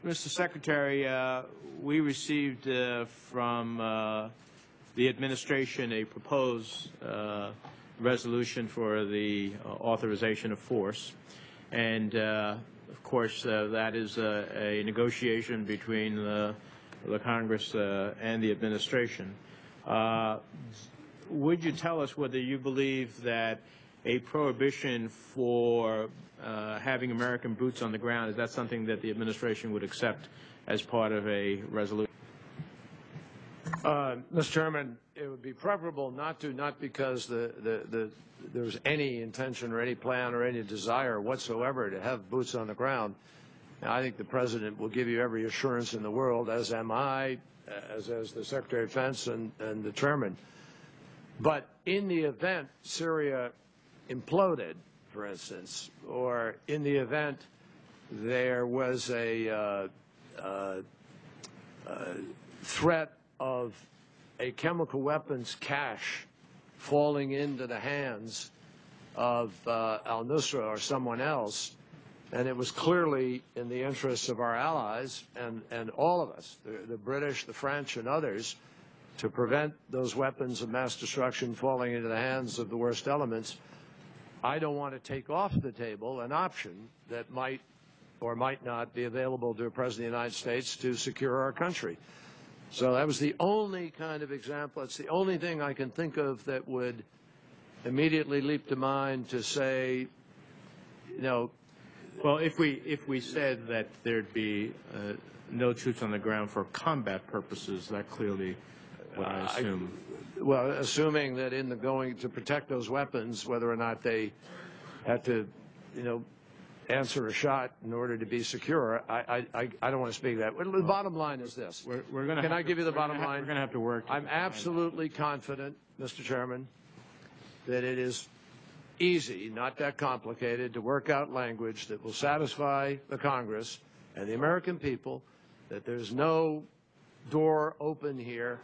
Mr. Secretary, we received from the administration a proposed resolution for the authorization of force, and of course that is a negotiation between the Congress and the administration. Would you tell us whether you believe that a prohibition for having American boots on the ground, is that something that the administration would accept as part of a resolution? Mr. Chairman, it would be preferable not to, not because there's any intention or any plan or any desire whatsoever to have boots on the ground. I think the President will give you every assurance in the world, as am I, as the Secretary of Defense and the Chairman. But in the event Syria imploded, for instance, or in the event there was a threat of a chemical weapons cache falling into the hands of al-Nusra or someone else, and it was clearly in the interests of our allies and all of us, the British, the French, and others, to prevent those weapons of mass destruction falling into the hands of the worst elements, I don't want to take off the table an option that might or might not be available to a President of the United States to secure our country. So that was the only kind of example. It's the only thing I can think of that would immediately leap to mind to say, you know. Well, if we said that there'd be no troops on the ground for combat purposes, that clearly would, I assume. Well, assuming that in the going to protect those weapons, whether or not they had to, you know, answer a shot in order to be secure, I don't want to speak to that. The bottom line is this. Can I give you the bottom line? We're going to have to work. I'm absolutely confident, Mr. Chairman, that it is easy, not that complicated, to work out language that will satisfy the Congress and the American people that there's no door open here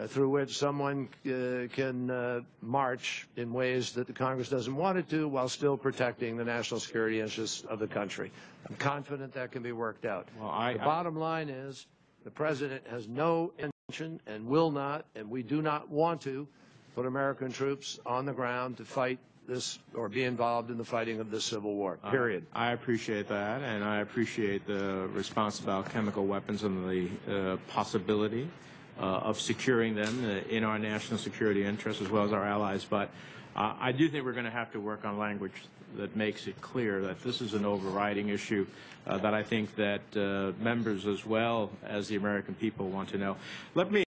through which someone can march in ways that the Congress doesn't want it to while still protecting the national security interests of the country. I'm confident that can be worked out. Well, the bottom line is the President has no intention and will not, and we do not want to, put American troops on the ground to fight this or be involved in the fighting of this civil war, period. I appreciate that, and I appreciate the response about chemical weapons and the possibility of securing them in our national security interests as well as our allies. But I do think we're going to have to work on language that makes it clear that this is an overriding issue that I think that members as well as the American people want to know. Let me